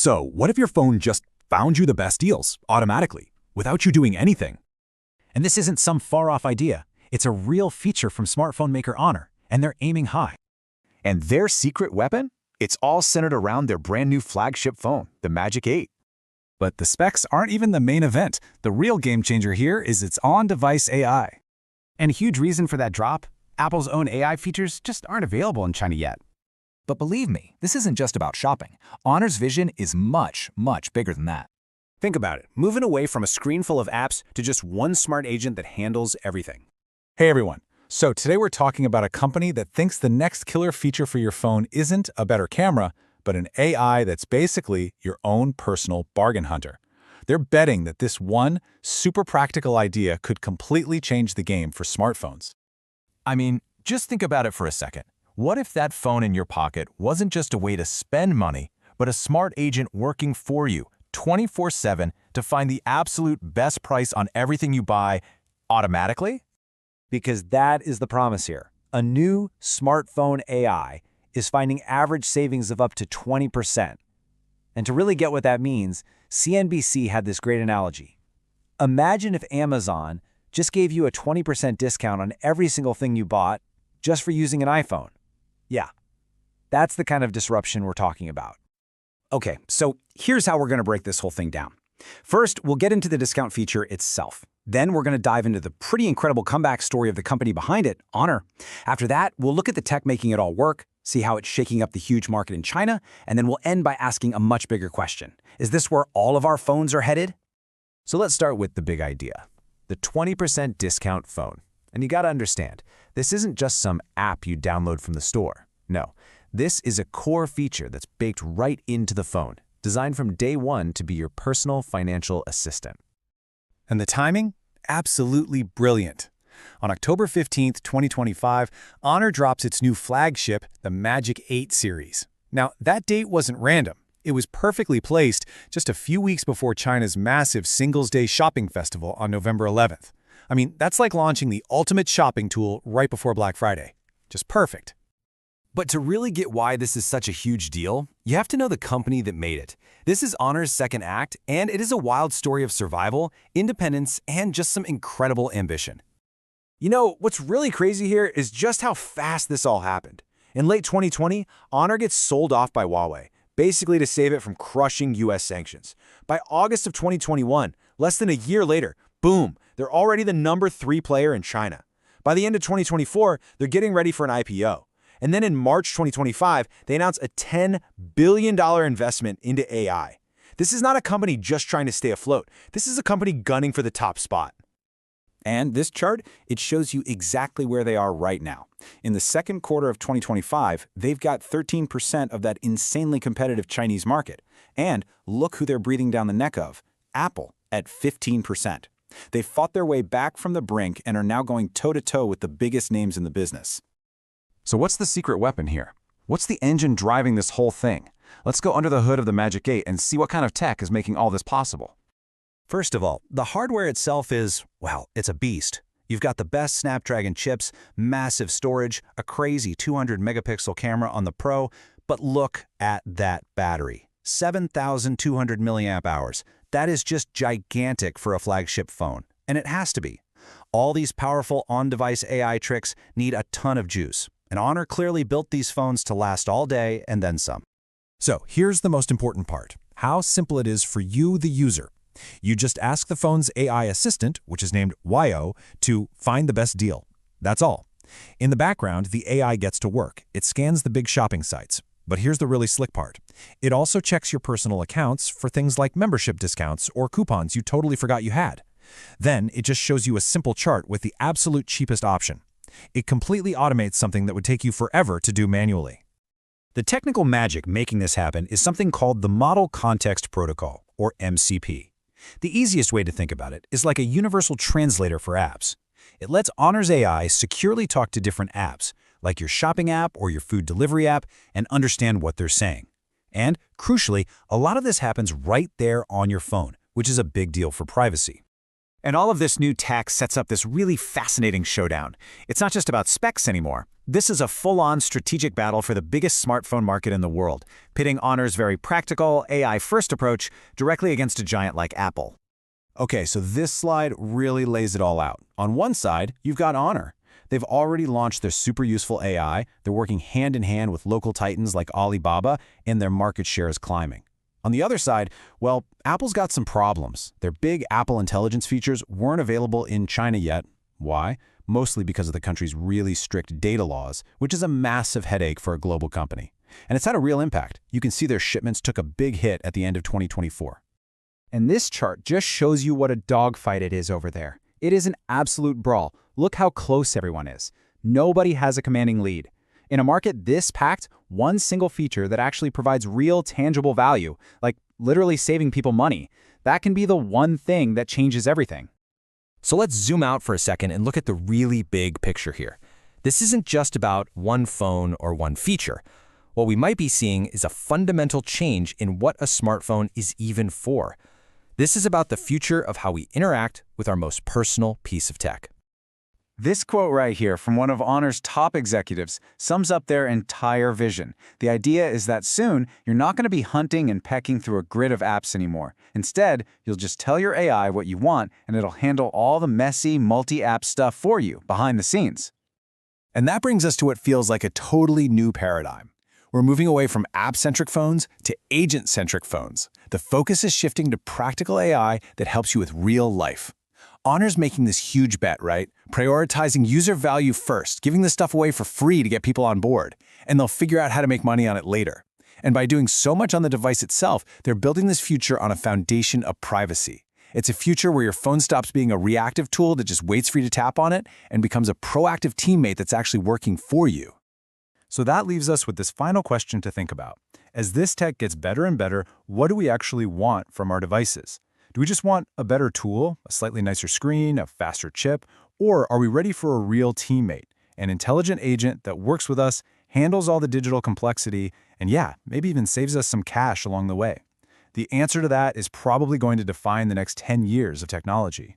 So, what if your phone just found you the best deals automatically, without you doing anything? And this isn't some far-off idea. It's a real feature from smartphone maker Honor, and they're aiming high. And their secret weapon? It's all centered around their brand new flagship phone, the Magic 8. But the specs aren't even the main event. The real game changer here is its on-device AI. And a huge reason for that drop? Apple's own AI features just aren't available in China yet. But believe me, this isn't just about shopping. Honor's vision is much, much bigger than that. Think about it, moving away from a screen full of apps to just one smart agent that handles everything. Hey everyone, so today we're talking about a company that thinks the next killer feature for your phone isn't a better camera, but an AI that's basically your own personal bargain hunter. They're betting that this one super practical idea could completely change the game for smartphones. I mean, just think about it for a second. What if that phone in your pocket wasn't just a way to spend money, but a smart agent working for you 24/7 to find the absolute best price on everything you buy automatically? Because that is the promise here. A new smartphone AI is finding average savings of up to 20%. And to really get what that means, CNBC had this great analogy. Imagine if Amazon just gave you a 20% discount on every single thing you bought just for using an iPhone. Yeah, that's the kind of disruption we're talking about. Okay, so here's how we're going to break this whole thing down. First, we'll get into the discount feature itself. Then we're going to dive into the pretty incredible comeback story of the company behind it, Honor. After that, we'll look at the tech making it all work, see how it's shaking up the huge market in China, and then we'll end by asking a much bigger question. Is this where all of our phones are headed? So let's start with the big idea, the 20% discount phone. And you gotta understand, this isn't just some app you download from the store. No, this is a core feature that's baked right into the phone, designed from day one to be your personal financial assistant. And the timing? Absolutely brilliant. On October 15th, 2025, Honor drops its new flagship, the Magic 8 series. Now, that date wasn't random. It was perfectly placed just a few weeks before China's massive Singles' Day shopping festival on November 11th. I mean, that's like launching the ultimate shopping tool right before Black Friday. Just perfect. But to really get why this is such a huge deal, you have to know the company that made it. This is Honor's second act, and it is a wild story of survival, independence, and just some incredible ambition. You know, what's really crazy here is just how fast this all happened. In late 2020, Honor gets sold off by Huawei, basically to save it from crushing US sanctions. By August of 2021, less than a year later, boom, they're already the #3 player in China. By the end of 2024, they're getting ready for an IPO. And then in March 2025, they announced a $10 billion investment into AI. This is not a company just trying to stay afloat. This is a company gunning for the top spot. And this chart, it shows you exactly where they are right now. In the second quarter of 2025, they've got 13% of that insanely competitive Chinese market. And look who they're breathing down the neck of, Apple, at 15%. They fought their way back from the brink and are now going toe-to-toe with the biggest names in the business. So what's the secret weapon here? What's the engine driving this whole thing? Let's go under the hood of the Magic 8 and see what kind of tech is making all this possible. First of all, the hardware itself is, well, it's a beast. You've got the best Snapdragon chips, massive storage, a crazy 200-megapixel camera on the Pro, but look at that battery. 7,200 milliamp hours. That is just gigantic for a flagship phone, and it has to be. All these powerful on-device AI tricks need a ton of juice, and Honor clearly built these phones to last all day and then some. So here's the most important part, how simple it is for you, the user. You just ask the phone's AI assistant, which is named Wyo, to find the best deal. That's all. In the background, the AI gets to work. It scans the big shopping sites. But here's the really slick part. It also checks your personal accounts for things like membership discounts or coupons you totally forgot you had. Then it just shows you a simple chart with the absolute cheapest option. It completely automates something that would take you forever to do manually. The technical magic making this happen is something called the Model Context Protocol, or MCP. The easiest way to think about it is like a universal translator for apps. It lets Honor's AI securely talk to different apps, like your shopping app or your food delivery app, and understand what they're saying. And, crucially, a lot of this happens right there on your phone, which is a big deal for privacy. And all of this new tech sets up this really fascinating showdown. It's not just about specs anymore. This is a full-on strategic battle for the biggest smartphone market in the world, pitting Honor's very practical, AI-first approach directly against a giant like Apple. Okay, so this slide really lays it all out. On one side, you've got Honor. They've already launched their super useful AI, they're working hand in hand with local titans like Alibaba, and their market share is climbing. On the other side, well, Apple's got some problems. Their big Apple Intelligence features weren't available in China yet. Why? Mostly because of the country's really strict data laws, which is a massive headache for a global company. And it's had a real impact. You can see their shipments took a big hit at the end of 2024. And this chart just shows you what a dogfight it is over there. It is an absolute brawl. Look how close everyone is. Nobody has a commanding lead. In a market this packed, one single feature that actually provides real tangible value, like literally saving people money, that can be the one thing that changes everything. So let's zoom out for a second and look at the really big picture here. This isn't just about one phone or one feature. What we might be seeing is a fundamental change in what a smartphone is even for. This is about the future of how we interact with our most personal piece of tech. This quote right here from one of Honor's top executives sums up their entire vision. The idea is that soon, you're not going to be hunting and pecking through a grid of apps anymore. Instead, you'll just tell your AI what you want, and it'll handle all the messy, multi-app stuff for you behind the scenes. And that brings us to what feels like a totally new paradigm. We're moving away from app-centric phones to agent-centric phones. The focus is shifting to practical AI that helps you with real life. Honor's making this huge bet, right? Prioritizing user value first, giving this stuff away for free to get people on board, and they'll figure out how to make money on it later. And by doing so much on the device itself, they're building this future on a foundation of privacy. It's a future where your phone stops being a reactive tool that just waits for you to tap on it and becomes a proactive teammate that's actually working for you. So that leaves us with this final question to think about. As this tech gets better and better, what do we actually want from our devices? Do we just want a better tool, a slightly nicer screen, a faster chip, or are we ready for a real teammate, an intelligent agent that works with us, handles all the digital complexity, and yeah, maybe even saves us some cash along the way? The answer to that is probably going to define the next 10 years of technology.